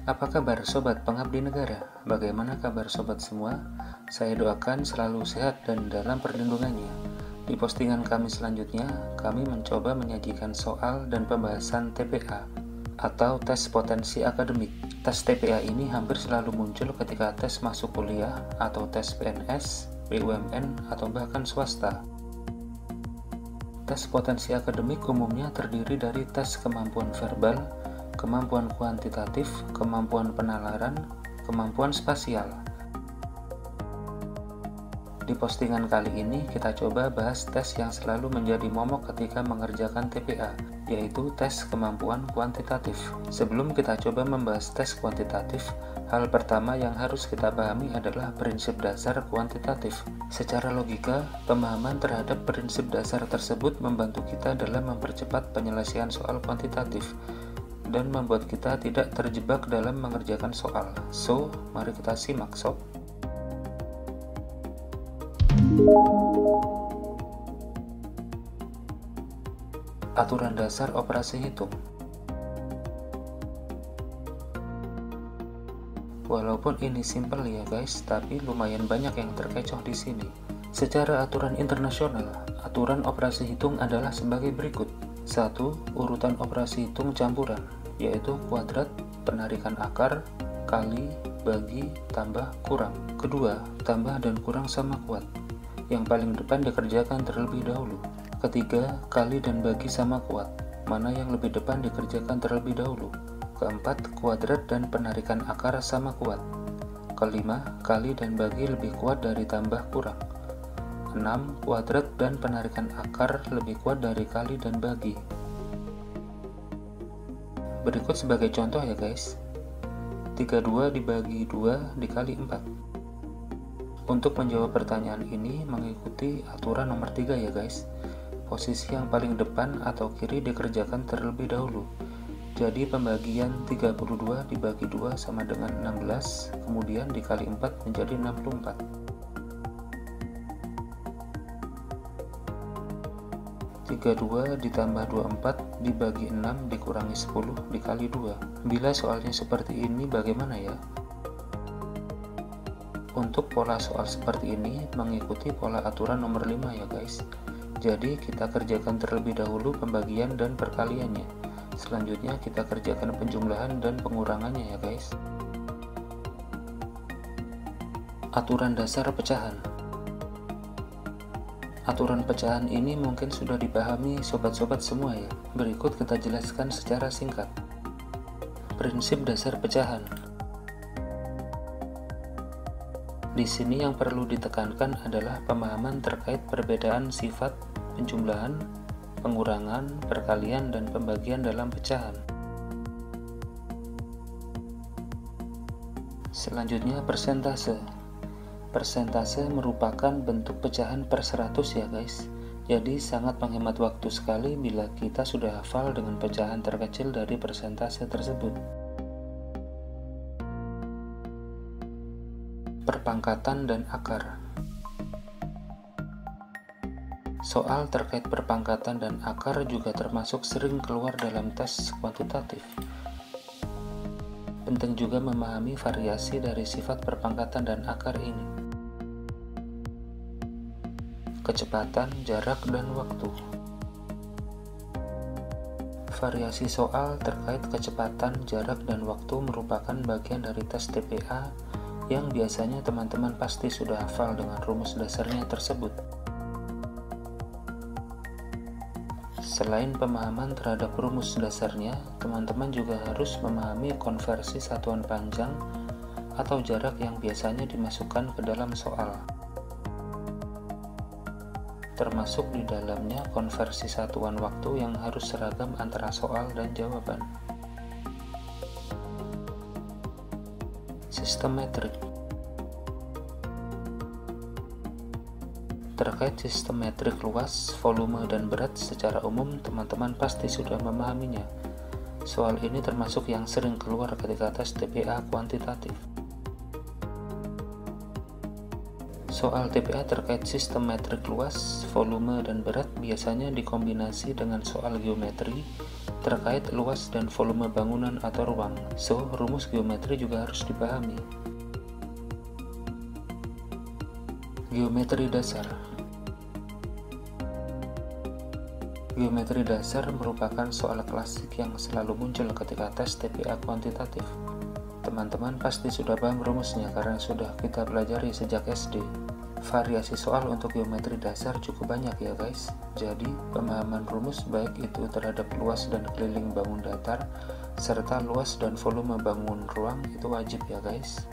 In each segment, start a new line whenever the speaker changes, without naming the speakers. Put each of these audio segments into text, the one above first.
Apa kabar Sobat Pengabdi Negara? Bagaimana kabar Sobat semua? Saya doakan selalu sehat dan dalam perlindungannya. Di postingan kami selanjutnya, kami mencoba menyajikan soal dan pembahasan TPA atau tes potensi akademik. Tes TPA ini hampir selalu muncul ketika tes masuk kuliah atau tes PNS, BUMN, atau bahkan swasta. Tes potensi akademik umumnya terdiri dari tes kemampuan verbal, kemampuan kuantitatif, kemampuan penalaran, kemampuan spasial. Di postingan kali ini kita coba bahas tes yang selalu menjadi momok ketika mengerjakan TPA, yaitu tes kemampuan kuantitatif. Sebelum kita coba membahas tes kuantitatif, hal pertama yang harus kita pahami adalah prinsip dasar kuantitatif. Secara logika, pemahaman terhadap prinsip dasar tersebut membantu kita dalam mempercepat penyelesaian soal kuantitatif dan membuat kita tidak terjebak dalam mengerjakan soal. So, mari kita simak sob. Aturan dasar operasi hitung. Walaupun ini simple ya guys, tapi lumayan banyak yang terkecoh di sini. Secara aturan internasional, aturan operasi hitung adalah sebagai berikut. 1. Urutan operasi hitung campuran, yaitu kuadrat, penarikan akar, kali, bagi, tambah, kurang. Kedua, tambah dan kurang sama kuat. Yang paling depan dikerjakan terlebih dahulu. Ketiga, kali dan bagi sama kuat. Mana yang lebih depan dikerjakan terlebih dahulu. Keempat, kuadrat dan penarikan akar sama kuat. Kelima, kali dan bagi lebih kuat dari tambah kurang. 6. Kuadrat dan penarikan akar lebih kuat dari kali dan bagi. Berikut sebagai contoh ya guys. 32 dibagi 2 dikali 4. Untuk menjawab pertanyaan ini mengikuti aturan nomor 3 ya guys. Posisi yang paling depan atau kiri dikerjakan terlebih dahulu. Jadi pembagian 32 dibagi 2 sama dengan 16, kemudian dikali 4 menjadi 64. 32 ditambah 24 dibagi 6 dikurangi 10 dikali 2. Bila soalnya seperti ini bagaimana ya? Untuk pola soal seperti ini mengikuti pola aturan nomor 5 ya guys. Jadi kita kerjakan terlebih dahulu pembagian dan perkaliannya. Selanjutnya kita kerjakan penjumlahan dan pengurangannya ya guys. Aturan dasar pecahan. Aturan pecahan ini mungkin sudah dipahami sobat-sobat semua ya. Berikut kita jelaskan secara singkat. Prinsip dasar pecahan. Di sini yang perlu ditekankan adalah pemahaman terkait perbedaan sifat penjumlahan, pengurangan, perkalian, dan pembagian dalam pecahan. Selanjutnya persentase. Persentase merupakan bentuk pecahan per 100 ya guys. Jadi sangat menghemat waktu sekali bila kita sudah hafal dengan pecahan terkecil dari persentase tersebut. Perpangkatan dan akar. Soal terkait perpangkatan dan akar juga termasuk sering keluar dalam tes kuantitatif. Penting juga memahami variasi dari sifat perpangkatan dan akar ini. Kecepatan, jarak, dan waktu. Variasi soal terkait kecepatan, jarak, dan waktu merupakan bagian dari tes TPA yang biasanya teman-teman pasti sudah hafal dengan rumus dasarnya tersebut. Selain pemahaman terhadap rumus dasarnya, teman-teman juga harus memahami konversi satuan panjang atau jarak yang biasanya dimasukkan ke dalam soal. Termasuk di dalamnya konversi satuan waktu yang harus seragam antara soal dan jawaban. Sistem metrik. Terkait sistem metrik luas, volume, dan berat secara umum teman-teman pasti sudah memahaminya. Soal ini termasuk yang sering keluar ketika tes TPA kuantitatif. Soal TPA terkait sistem metrik luas, volume, dan berat biasanya dikombinasi dengan soal geometri terkait luas dan volume bangunan atau ruang. So, rumus geometri juga harus dipahami. Geometri dasar. Geometri dasar merupakan soal klasik yang selalu muncul ketika tes TPA kuantitatif. Teman-teman pasti sudah paham rumusnya karena sudah kita pelajari sejak SD. Variasi soal untuk geometri dasar cukup banyak ya guys. Jadi, pemahaman rumus baik itu terhadap luas dan keliling bangun datar, serta luas dan volume bangun ruang itu wajib ya guys.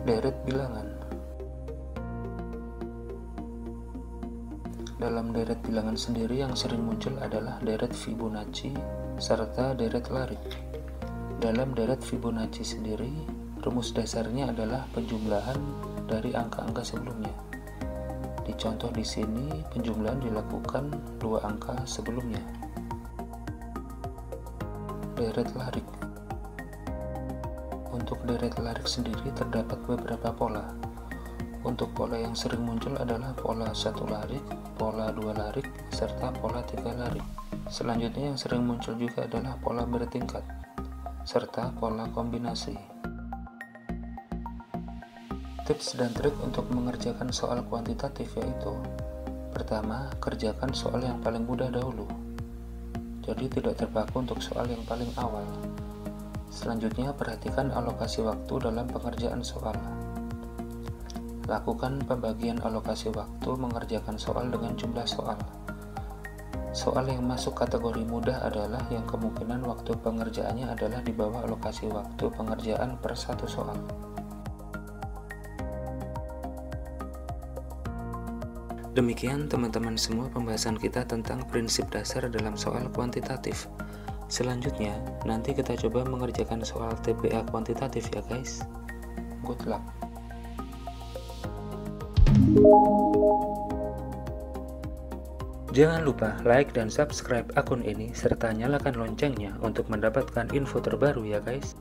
Deret bilangan. Dalam deret bilangan sendiri yang sering muncul adalah deret Fibonacci serta deret Larik. Dalam deret Fibonacci sendiri, rumus dasarnya adalah penjumlahan dari angka-angka sebelumnya. Di contoh di sini, penjumlahan dilakukan dua angka sebelumnya. Deret Larik. Untuk deret Larik sendiri terdapat beberapa pola. Untuk pola yang sering muncul adalah pola 1 larik, pola 2 larik, serta pola 3 larik. Selanjutnya yang sering muncul juga adalah pola bertingkat, serta pola kombinasi. Tips dan trik untuk mengerjakan soal kuantitatif yaitu: pertama, kerjakan soal yang paling mudah dahulu. Jadi tidak terpaku untuk soal yang paling awal. Selanjutnya, perhatikan alokasi waktu dalam pengerjaan soal. Lakukan pembagian alokasi waktu mengerjakan soal dengan jumlah soal. Soal yang masuk kategori mudah adalah yang kemungkinan waktu pengerjaannya adalah di bawah alokasi waktu pengerjaan per satu soal. Demikian teman-teman semua pembahasan kita tentang prinsip dasar dalam soal kuantitatif. Selanjutnya, nanti kita coba mengerjakan soal TPA kuantitatif ya guys. Good luck. Jangan lupa like dan subscribe akun ini serta nyalakan loncengnya untuk mendapatkan info terbaru ya guys.